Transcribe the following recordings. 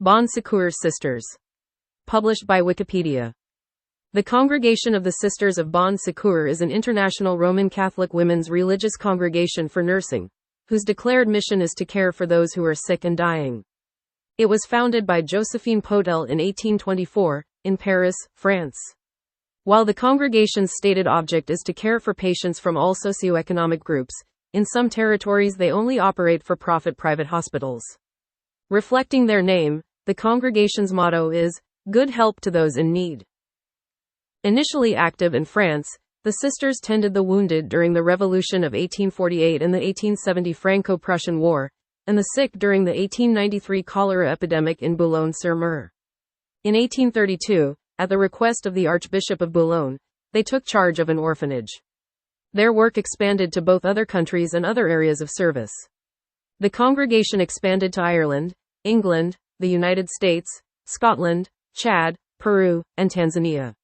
Bon Secours Sisters. Published by Wikipedia. The Congregation of the Sisters of Bon Secour is an international Roman Catholic women's religious congregation for nursing, whose declared mission is to care for those who are sick and dying. It was founded by Josephine Potel in 1824, in Paris, France. While the congregation's stated object is to care for patients from all socioeconomic groups, in some territories they only operate for-profit private hospitals. Reflecting their name, the congregation's motto is, "Good help to those in need." Initially active in France, the sisters tended the wounded during the Revolution of 1848 and the 1870 Franco-Prussian War, and the sick during the 1893 cholera epidemic in Boulogne-sur-Mer. In 1832, at the request of the Archbishop of Boulogne, they took charge of an orphanage. Their work expanded to both other countries and other areas of service. The congregation expanded to Ireland, England, the United States, Scotland, Chad, Peru, and Tanzania.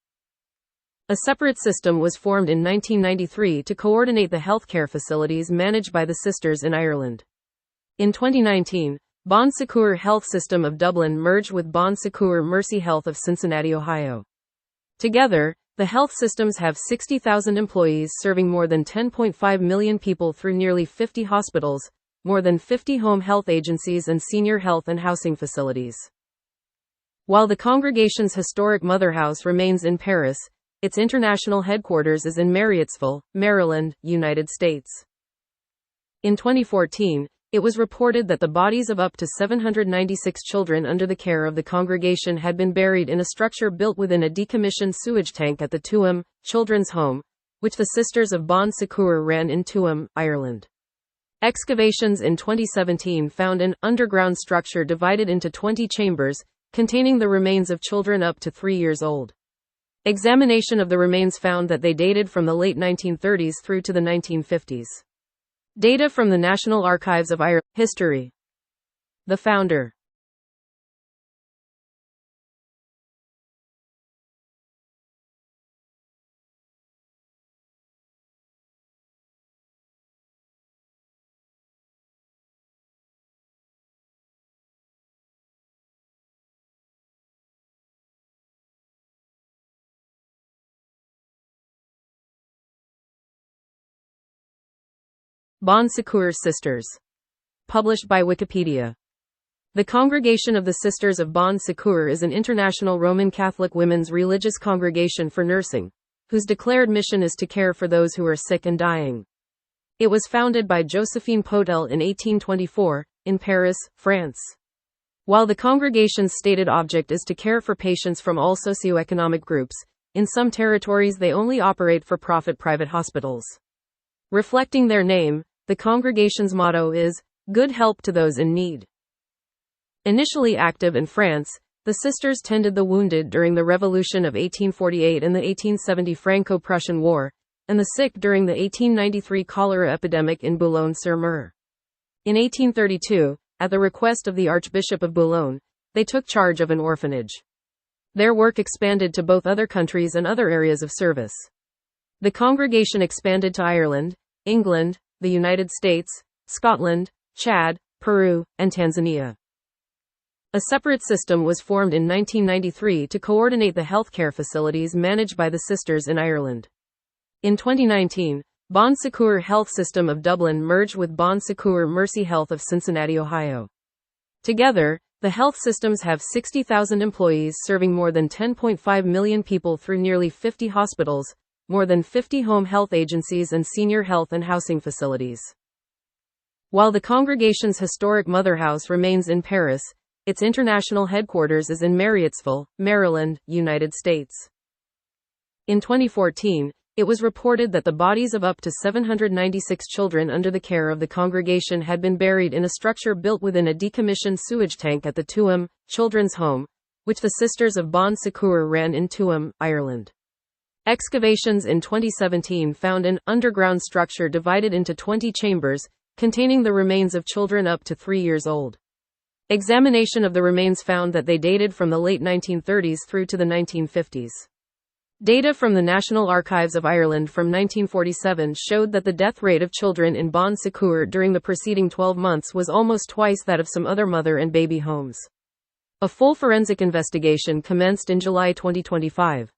A separate system was formed in 1993 to coordinate the healthcare facilities managed by the sisters in Ireland. In 2019, Bon Secours Health System of Dublin merged with Bon Secours Mercy Health of Cincinnati, Ohio. Together, the health systems have 60,000 employees serving more than 10.5 million people through nearly 50 hospitals, more than 50 home health agencies and senior health and housing facilities. While the congregation's historic mother house remains in Paris, its international headquarters is in Marriottsville, Maryland, United States. In 2014, it was reported that the bodies of up to 796 children under the care of the congregation had been buried in a structure built within a decommissioned sewage tank at the Tuam Children's Home, which the Sisters of Bon Secour ran in Tuam, Ireland. Excavations in 2017 found an underground structure divided into 20 chambers, containing the remains of children up to 3 years old. Examination of the remains found that they dated from the late 1930s through to the 1950s. Data from the National Archives of Ireland. History. The founder. Bon Secours Sisters. Published by Wikipedia. The Congregation of the Sisters of Bon Secour is an international Roman Catholic women's religious congregation for nursing, whose declared mission is to care for those who are sick and dying. It was founded by Josephine Potel in 1824, in Paris, France. While the congregation's stated object is to care for patients from all socioeconomic groups, in some territories they only operate for-profit private hospitals. Reflecting their name, the congregation's motto is, "Good help to those in need." Initially active in France, the sisters tended the wounded during the Revolution of 1848 and the 1870 Franco-Prussian War, and the sick during the 1893 cholera epidemic in Boulogne-sur-Mer. In 1832, at the request of the Archbishop of Boulogne, they took charge of an orphanage. Their work expanded to both other countries and other areas of service. The congregation expanded to Ireland, England, the United States, Scotland, Chad, Peru, and Tanzania. A separate system was formed in 1993 to coordinate the healthcare facilities managed by the sisters in Ireland. In 2019, Bon Secours Health System of Dublin merged with Bon Secours Mercy Health of Cincinnati, Ohio. Together, the health systems have 60,000 employees serving more than 10.5 million people through nearly 50 hospitals, more than 50 home health agencies and senior health and housing facilities. While the congregation's historic mother house remains in Paris, its international headquarters is in Marriottsville, Maryland, United States. In 2014, it was reported that the bodies of up to 796 children under the care of the congregation had been buried in a structure built within a decommissioned sewage tank at the Tuam Children's Home, which the Sisters of Bon Secour ran in Tuam, Ireland. Excavations in 2017 found an underground structure divided into 20 chambers, containing the remains of children up to 3 years old. Examination of the remains found that they dated from the late 1930s through to the 1950s. Data from the National Archives of Ireland from 1947 showed that the death rate of children in Bon Secour during the preceding 12 months was almost twice that of some other mother and baby homes. A full forensic investigation commenced in July 2025.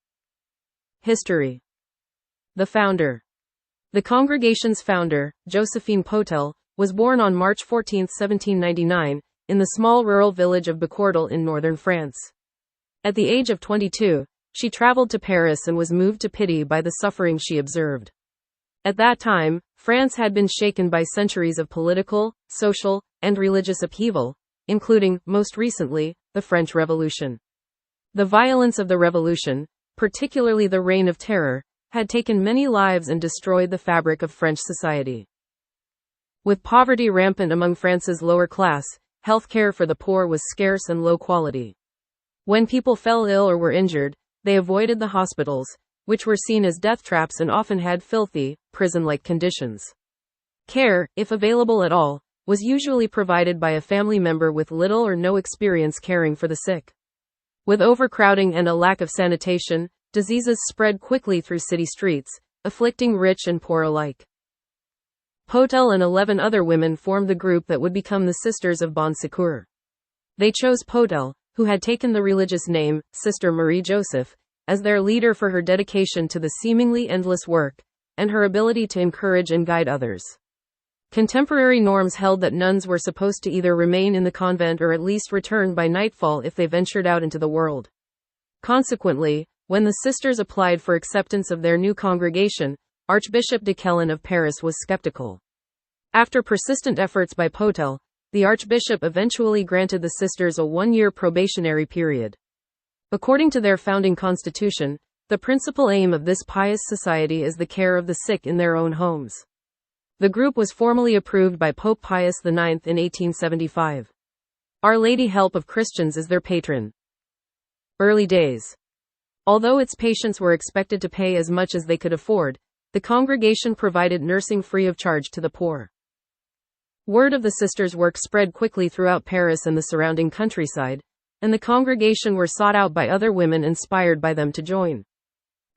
History. The founder. The congregation's founder, Josephine Potel, was born on March 14, 1799, in the small rural village of Bécourdel in northern France. At the age of 22, she traveled to Paris and was moved to pity by the suffering she observed. At that time, France had been shaken by centuries of political, social, and religious upheaval, including, most recently, the French Revolution. The violence of the revolution, particularly the Reign of Terror, had taken many lives and destroyed the fabric of French society. With poverty rampant among France's lower class, healthcare for the poor was scarce and low quality. When people fell ill or were injured, they avoided the hospitals, which were seen as death traps and often had filthy, prison-like conditions. Care, if available at all, was usually provided by a family member with little or no experience caring for the sick. With overcrowding and a lack of sanitation, diseases spread quickly through city streets, afflicting rich and poor alike. Potel and 11 other women formed the group that would become the Sisters of Bon Secours. They chose Potel, who had taken the religious name, Sister Marie Joseph, as their leader for her dedication to the seemingly endless work, and her ability to encourage and guide others. Contemporary norms held that nuns were supposed to either remain in the convent or at least return by nightfall if they ventured out into the world. Consequently, when the sisters applied for acceptance of their new congregation, Archbishop de Kellen of Paris was skeptical. After persistent efforts by Potel, the Archbishop eventually granted the sisters a 1-year probationary period. According to their founding constitution, the principal aim of this pious society is the care of the sick in their own homes. The group was formally approved by Pope Pius IX in 1875. Our Lady Help of Christians is their patron. Early days. Although its patients were expected to pay as much as they could afford, the congregation provided nursing free of charge to the poor. Word of the sisters' work spread quickly throughout Paris and the surrounding countryside, and the congregation were sought out by other women inspired by them to join.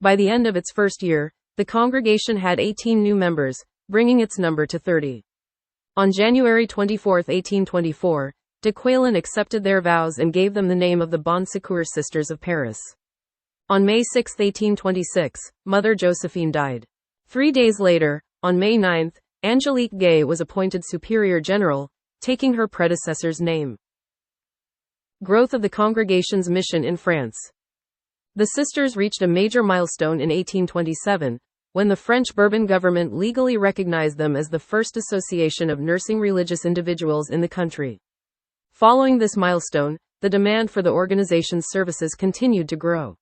By the end of its first year, the congregation had 18 new members, bringing its number to 30. On January 24, 1824, de Quélen accepted their vows and gave them the name of the Bon Secours Sisters of Paris. On May 6, 1826, Mother Josephine died. 3 days later, on May 9, Angelique Gay was appointed Superior General, taking her predecessor's name. Growth of the congregation's mission in France. The sisters reached a major milestone in 1827, when the French Bourbon government legally recognized them as the first association of nursing religious individuals in the country. Following this milestone, the demand for the organization's services continued to grow.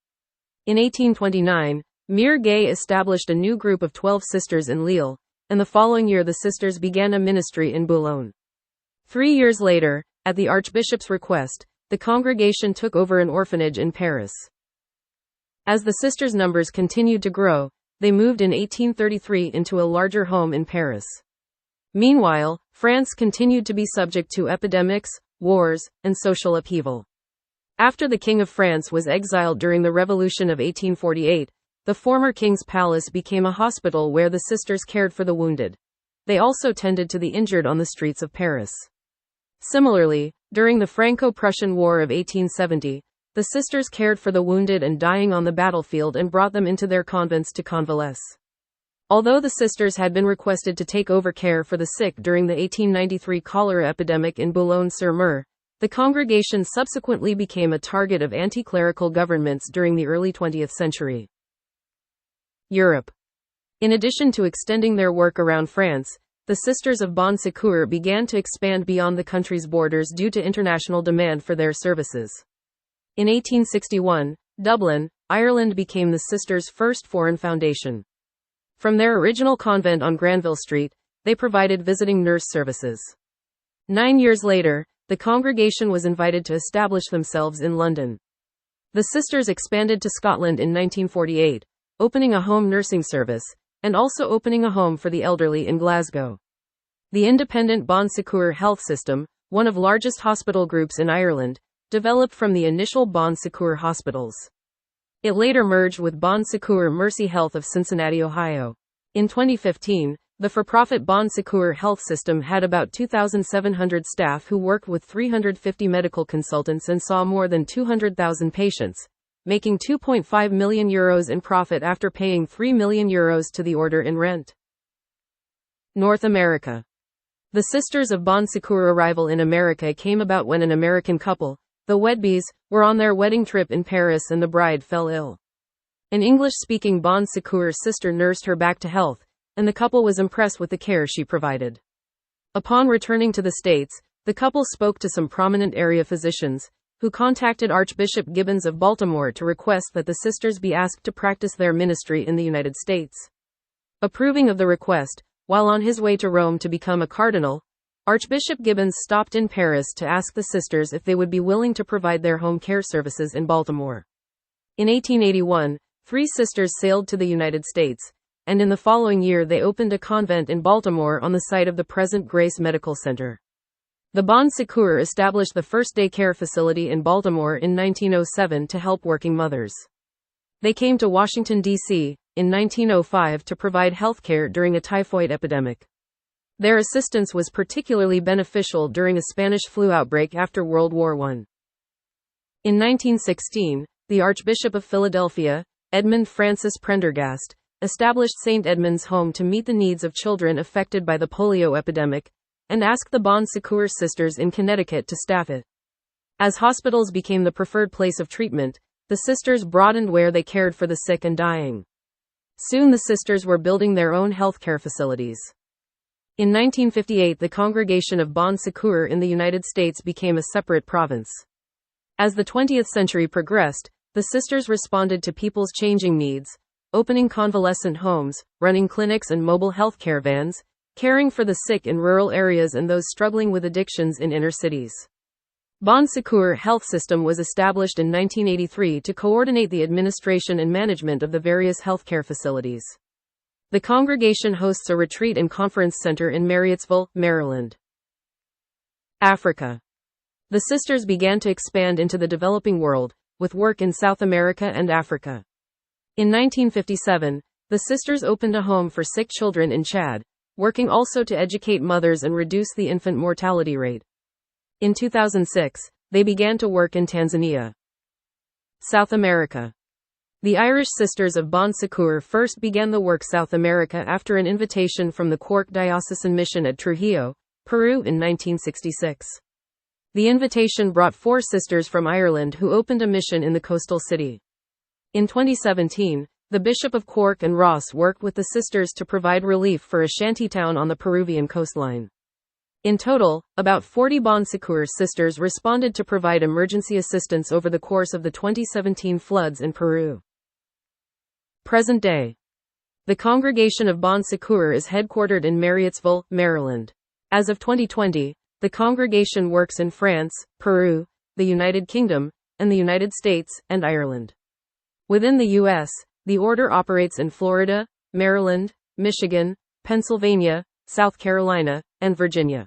In 1829, Mère Gay established a new group of 12 sisters in Lille, and the following year the sisters began a ministry in Boulogne. 3 years later, at the Archbishop's request, the congregation took over an orphanage in Paris. As the sisters' numbers continued to grow, they moved in 1833 into a larger home in Paris. Meanwhile, France continued to be subject to epidemics, wars, and social upheaval. After the King of France was exiled during the Revolution of 1848, the former king's palace became a hospital where the sisters cared for the wounded. They also tended to the injured on the streets of Paris. Similarly, during the Franco-Prussian War of 1870, the sisters cared for the wounded and dying on the battlefield and brought them into their convents to convalesce. Although the sisters had been requested to take over care for the sick during the 1893 cholera epidemic in Boulogne-sur-Mer, the congregation subsequently became a target of anti-clerical governments during the early 20th century. Europe. In addition to extending their work around France, the Sisters of Bon Secours began to expand beyond the country's borders due to international demand for their services. In 1861, Dublin, Ireland became the sisters' first foreign foundation. From their original convent on Granville Street, they provided visiting nurse services. 9 years later, the congregation was invited to establish themselves in London. The sisters expanded to Scotland in 1948, opening a home nursing service, and also opening a home for the elderly in Glasgow. The independent Bon Secours health system, one of the largest hospital groups in Ireland, developed from the initial Bon Secours hospitals. It later merged with Bon Secours Mercy Health of Cincinnati, Ohio. In 2015, The for-profit Bon Secours health system had about 2,700 staff who worked with 350 medical consultants and saw more than 200,000 patients, making €2.5 million in profit after paying €3 million to the order in rent. North America. The Sisters of Bon Secours' arrival in America came about when an American couple, the Wedbys, were on their wedding trip in Paris and the bride fell ill. An English-speaking Bon Secours sister nursed her back to health, and the couple was impressed with the care she provided. Upon returning to the States, the couple spoke to some prominent area physicians, who contacted Archbishop Gibbons of Baltimore to request that the sisters be asked to practice their ministry in the United States. Approving of the request, while on his way to Rome to become a cardinal, Archbishop Gibbons stopped in Paris to ask the sisters if they would be willing to provide their home care services in Baltimore. In 1881, 3 sisters sailed to the United States, and in the following year they opened a convent in Baltimore on the site of the present Grace Medical Center. The Bon Secours established the first day care facility in Baltimore in 1907 to help working mothers. They came to Washington, D.C., in 1905 to provide health care during a typhoid epidemic. Their assistance was particularly beneficial during a Spanish flu outbreak after World War I. In 1916, the Archbishop of Philadelphia, Edmund Francis Prendergast, established St. Edmund's Home to meet the needs of children affected by the polio epidemic, and asked the Bon Secours Sisters in Connecticut to staff it. As hospitals became the preferred place of treatment, the sisters broadened where they cared for the sick and dying. Soon the sisters were building their own healthcare facilities. In 1958, the Congregation of Bon Secours in the United States became a separate province. As the 20th century progressed, the sisters responded to people's changing needs, opening convalescent homes, running clinics and mobile healthcare vans, caring for the sick in rural areas and those struggling with addictions in inner cities. Bon Secours Health System was established in 1983 to coordinate the administration and management of the various healthcare facilities. The congregation hosts a retreat and conference center in Marriottsville, Maryland. Africa. The sisters began to expand into the developing world, with work in South America and Africa. In 1957, the sisters opened a home for sick children in Chad, working also to educate mothers and reduce the infant mortality rate. In 2006, they began to work in Tanzania. South America. The Irish Sisters of Bon Secours first began the work South America after an invitation from the Cork Diocesan Mission at Trujillo, Peru in 1966. The invitation brought 4 sisters from Ireland who opened a mission in the coastal city. In 2017, the Bishop of Cork and Ross worked with the sisters to provide relief for a shantytown on the Peruvian coastline. In total, about 40 Bon Secours sisters responded to provide emergency assistance over the course of the 2017 floods in Peru. Present day. The Congregation of Bon Secours is headquartered in Marriottsville, Maryland. As of 2020, the congregation works in France, Peru, the United Kingdom, and the United States, and Ireland. Within the U.S., the order operates in Florida, Maryland, Michigan, Pennsylvania, South Carolina, and Virginia.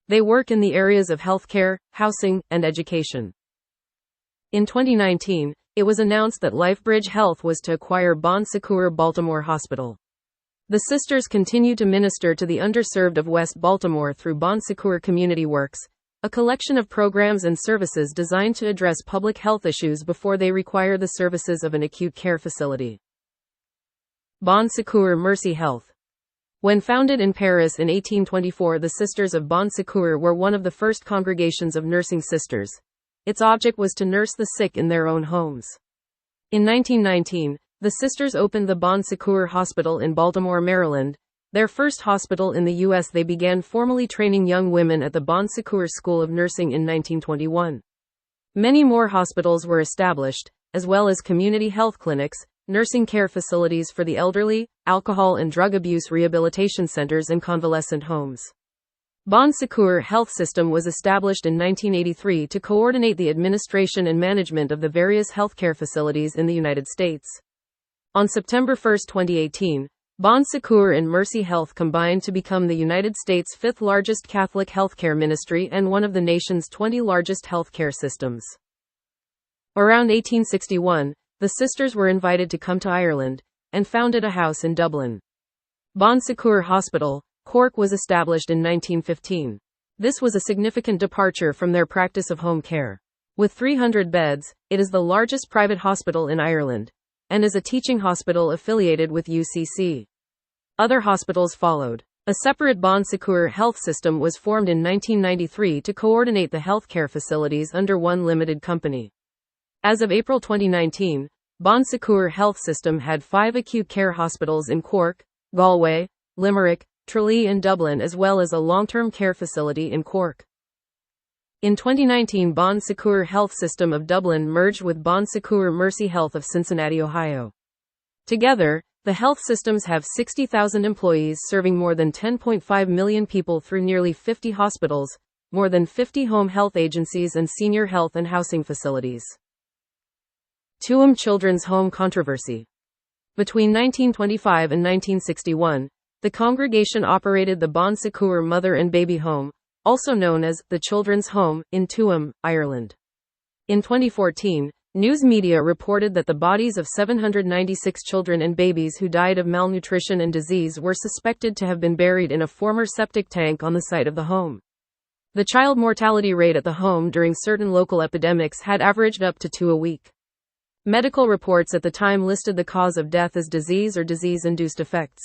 They work in the areas of healthcare, housing, and education. In 2019, it was announced that LifeBridge Health was to acquire Bon Secours Baltimore Hospital. The sisters continue to minister to the underserved of West Baltimore through Bon Secours Community Works, a collection of programs and services designed to address public health issues before they require the services of an acute care facility. Bon Secours Mercy Health. When founded in Paris in 1824, the Sisters of Bon Secours were one of the first congregations of nursing sisters. Its object was to nurse the sick in their own homes. In 1919, the sisters opened the Bon Secours Hospital in Baltimore, Maryland, their first hospital in the U.S. They began formally training young women at the Bon Secours School of Nursing in 1921. Many more hospitals were established, as well as community health clinics, nursing care facilities for the elderly, alcohol and drug abuse rehabilitation centers and convalescent homes. Bon Secours Health System was established in 1983 to coordinate the administration and management of the various healthcare facilities in the United States. On September 1, 2018, Bon Secours and Mercy Health combined to become the United States' 5th largest Catholic healthcare ministry and one of the nation's 20 largest healthcare systems. Around 1861, the sisters were invited to come to Ireland, and founded a house in Dublin. Bon Secours Hospital, Cork was established in 1915. This was a significant departure from their practice of home care. With 300 beds, it is the largest private hospital in Ireland, and is a teaching hospital affiliated with UCC. Other hospitals followed. A separate Bon Secours health system was formed in 1993 to coordinate the healthcare facilities under one limited company. As of April 2019, Bon Secours Health System had 5 acute care hospitals in Cork, Galway, Limerick, Tralee and Dublin, as well as a long-term care facility in Cork. In 2019, Bon Secours Health System of Dublin merged with Bon Secours Mercy Health of Cincinnati, Ohio. Together, the health systems have 60,000 employees serving more than 10.5 million people through nearly 50 hospitals, more than 50 home health agencies and senior health and housing facilities. Tuam Children's Home Controversy. Between 1925 and 1961, the congregation operated the Bon Secours Mother and Baby Home, also known as the Children's Home, in Tuam, Ireland. In 2014, news media reported that the bodies of 796 children and babies who died of malnutrition and disease were suspected to have been buried in a former septic tank on the site of the home. The child mortality rate at the home during certain local epidemics had averaged up to 2 a week. Medical reports at the time listed the cause of death as disease or disease-induced effects.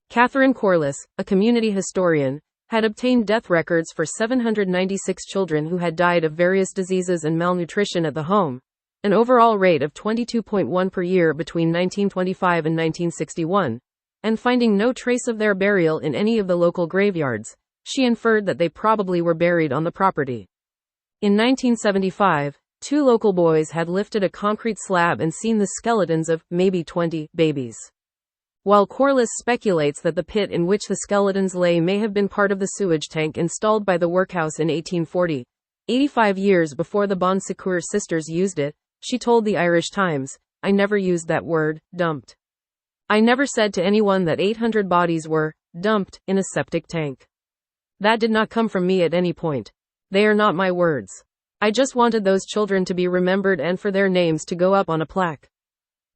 Catherine Corliss, a community historian, had obtained death records for 796 children who had died of various diseases and malnutrition at the home, an overall rate of 22.1 per year between 1925 and 1961, and finding no trace of their burial in any of the local graveyards, she inferred that they probably were buried on the property. In 1975, 2 local boys had lifted a concrete slab and seen the skeletons of maybe 20 babies. While Corliss speculates that the pit in which the skeletons lay may have been part of the sewage tank installed by the workhouse in 1840, 85 years before the Bon Secours sisters used it, she told the Irish Times, "I never used that word, dumped. I never said to anyone that 800 bodies were dumped in a septic tank. That did not come from me at any point. They are not my words. I just wanted those children to be remembered and for their names to go up on a plaque.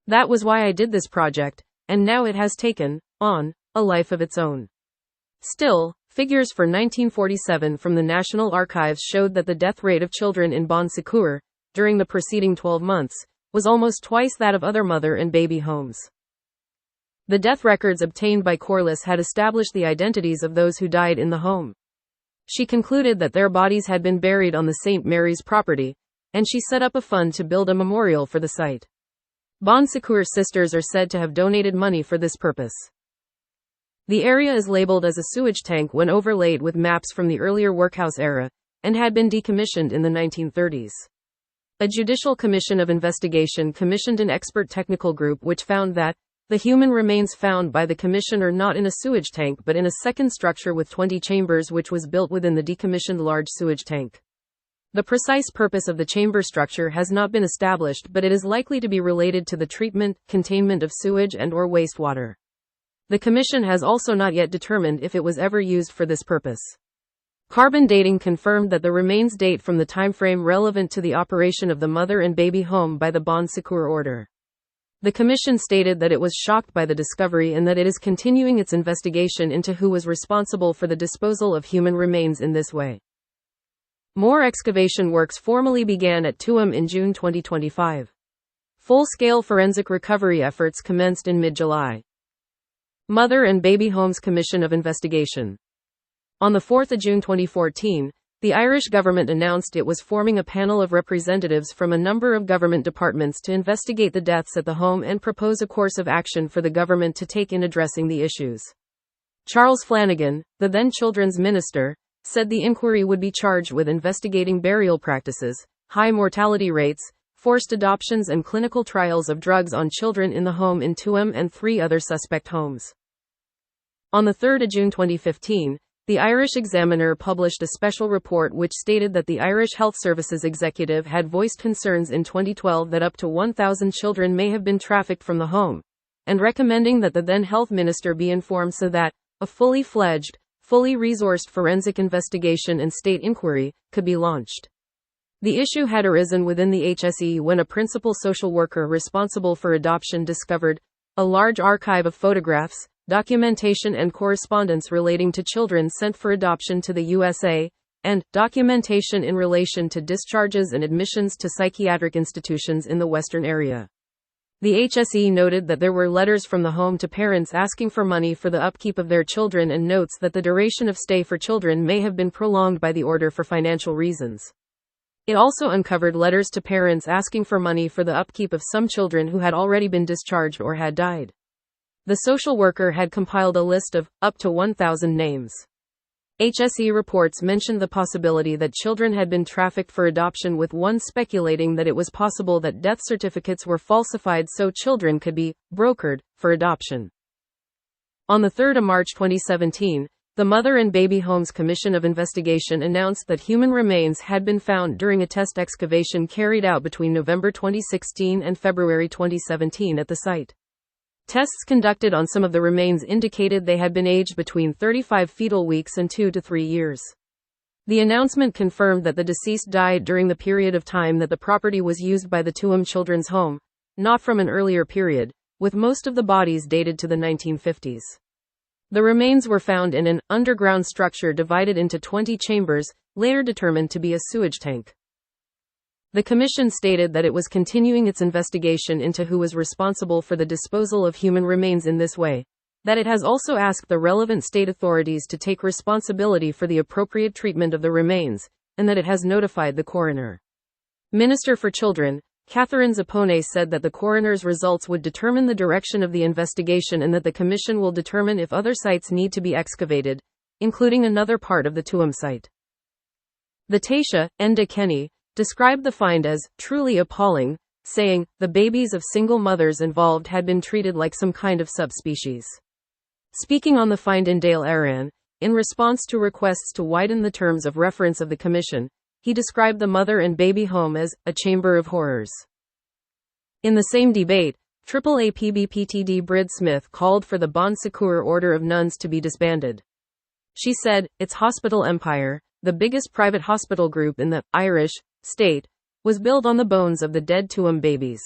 That was why I did this project, and now it has taken on a life of its own." Still, figures for 1947 from the National Archives showed that the death rate of children in Bon Secours, during the preceding 12 months, was almost twice that of other mother and baby homes. The death records obtained by Corliss had established the identities of those who died in the home. She concluded that their bodies had been buried on the St. Mary's property, and she set up a fund to build a memorial for the site. Bon Secours sisters are said to have donated money for this purpose. The area is labeled as a sewage tank when overlaid with maps from the earlier workhouse era, and had been decommissioned in the 1930s. A judicial commission of investigation commissioned an expert technical group which found that the human remains found by the commission are not in a sewage tank but in a second structure with 20 chambers which was built within the decommissioned large sewage tank. The precise purpose of the chamber structure has not been established, but it is likely to be related to the treatment, containment of sewage and/or wastewater. The Commission has also not yet determined if it was ever used for this purpose. Carbon dating confirmed that the remains date from the timeframe relevant to the operation of the mother and baby home by the Bon Secours order. The Commission stated that it was shocked by the discovery and that it is continuing its investigation into who was responsible for the disposal of human remains in this way. More excavation works formally began at Tuam in June 2025. Full-scale forensic recovery efforts commenced in mid-July. Mother and Baby Homes Commission of Investigation. On 4 June 2014, the Irish government announced it was forming a panel of representatives from a number of government departments to investigate the deaths at the home and propose a course of action for the government to take in addressing the issues. Charles Flanagan, the then Children's Minister, said the inquiry would be charged with investigating burial practices, high mortality rates, forced adoptions and clinical trials of drugs on children in the home in Tuam and 3 other suspect homes. On 3 June 2015, the Irish Examiner published a special report which stated that the Irish Health Services Executive had voiced concerns in 2012 that up to 1,000 children may have been trafficked from the home, and recommending that the then Health Minister be informed so that a fully fledged, fully resourced forensic investigation and state inquiry could be launched. The issue had arisen within the HSE when a principal social worker responsible for adoption discovered a large archive of photographs, documentation and correspondence relating to children sent for adoption to the USA, and documentation in relation to discharges and admissions to psychiatric institutions in the Western area. The HSE noted that there were letters from the home to parents asking for money for the upkeep of their children and notes that the duration of stay for children may have been prolonged by the order for financial reasons. It also uncovered letters to parents asking for money for the upkeep of some children who had already been discharged or had died. The social worker had compiled a list of up to 1,000 names. HSE reports mentioned the possibility that children had been trafficked for adoption, with one speculating that it was possible that death certificates were falsified so children could be brokered for adoption. On 3 March 2017, the Mother and Baby Homes Commission of Investigation announced that human remains had been found during a test excavation carried out between November 2016 and February 2017 at the site. Tests conducted on some of the remains indicated they had been aged between 35 fetal weeks and 2 to 3 years. The announcement confirmed that the deceased died during the period of time that the property was used by the Tuam Children's Home, not from an earlier period, with most of the bodies dated to the 1950s. The remains were found in an underground structure divided into 20 chambers, later determined to be a sewage tank. The commission stated that it was continuing its investigation into who was responsible for the disposal of human remains in this way, that it has also asked the relevant state authorities to take responsibility for the appropriate treatment of the remains, and that it has notified the coroner. Minister for Children, Catherine Zappone, said that the coroner's results would determine the direction of the investigation and that the commission will determine if other sites need to be excavated, including another part of the Tuam site. The Taoiseach, Enda Kenny, described the find as truly appalling, saying, the babies of single mothers involved had been treated like some kind of subspecies. Speaking on the find in Dáil Éireann, in response to requests to widen the terms of reference of the commission, he described the Mother and Baby Home as a chamber of horrors. In the same debate, AAPBPTD Brid Smith called for the Bon Secours Order of Nuns to be disbanded. She said, its hospital empire, the biggest private hospital group in the Irish state, was built on the bones of the dead Tuam babies.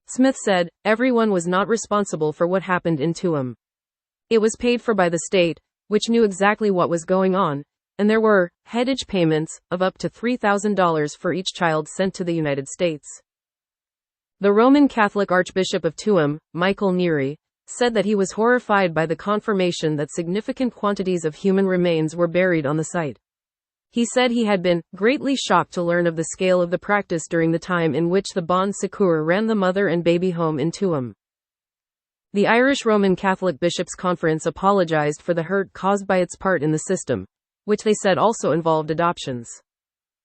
Smith said, everyone was not responsible for what happened in Tuam. It was paid for by the state, which knew exactly what was going on, and there were headage payments of up to $3,000 for each child sent to the United States. The Roman Catholic Archbishop of Tuam, Michael Neary, said that he was horrified by the confirmation that significant quantities of human remains were buried on the site. He said he had been greatly shocked to learn of the scale of the practice during the time in which the Bon Secours ran the Mother and Baby Home in Tuam. The Irish Roman Catholic Bishops' Conference apologized for the hurt caused by its part in the system, which they said also involved adoptions.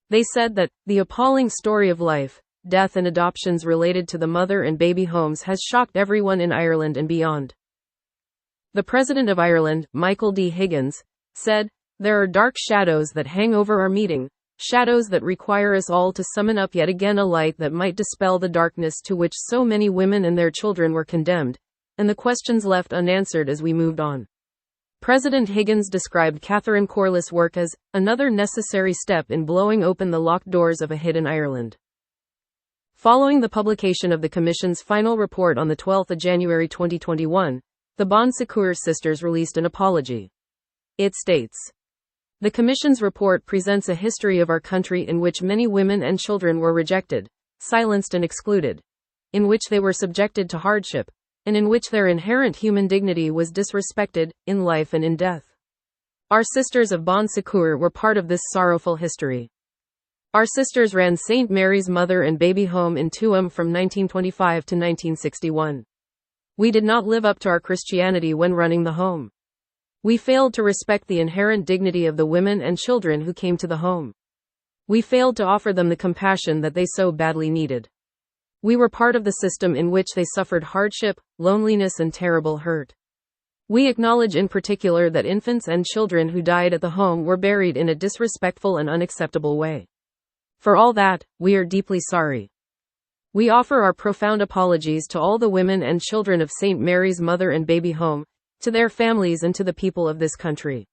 They said that the appalling story of life, death and adoptions related to the Mother and Baby Homes has shocked everyone in Ireland and beyond. The President of Ireland, Michael D. Higgins, said, there are dark shadows that hang over our meeting, shadows that require us all to summon up yet again a light that might dispel the darkness to which so many women and their children were condemned, and the questions left unanswered as we moved on. President Higgins described Catherine Corliss's work as another necessary step in blowing open the locked doors of a hidden Ireland. Following the publication of the Commission's final report on 12 January 2021, the Bon Secours Sisters released an apology. It states, the Commission's report presents a history of our country in which many women and children were rejected, silenced and excluded, in which they were subjected to hardship, and in which their inherent human dignity was disrespected, in life and in death. Our sisters of Bon Secours were part of this sorrowful history. Our sisters ran St. Mary's Mother and Baby Home in Tuam from 1925 to 1961. We did not live up to our Christianity when running the home. We failed to respect the inherent dignity of the women and children who came to the home. We failed to offer them the compassion that they so badly needed. We were part of the system in which they suffered hardship, loneliness and terrible hurt. We acknowledge in particular that infants and children who died at the home were buried in a disrespectful and unacceptable way. For all that, we are deeply sorry. We offer our profound apologies to all the women and children of St. Mary's Mother and Baby Home, to their families and to the people of this country.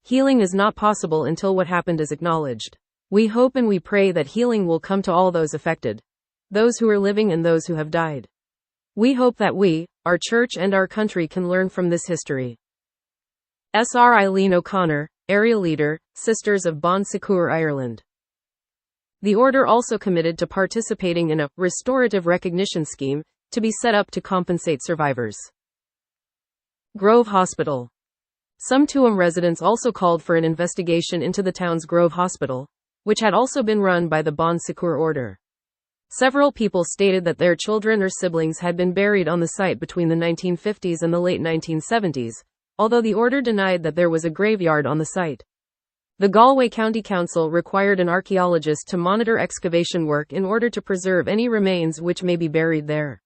Healing is not possible until what happened is acknowledged. We hope and we pray that healing will come to all those affected, those who are living and those who have died. We hope that we, our church and our country can learn from this history. Sr. Eileen O'Connor, Area Leader, Sisters of Bon Secours, Ireland. The order also committed to participating in a restorative recognition scheme to be set up to compensate survivors. Grove Hospital. Some Tuam residents also called for an investigation into the town's Grove Hospital, which had also been run by the Bon Secours order. Several people stated that their children or siblings had been buried on the site between the 1950s and the late 1970s, although the order denied that there was a graveyard on the site. The Galway County Council required an archaeologist to monitor excavation work in order to preserve any remains which may be buried there.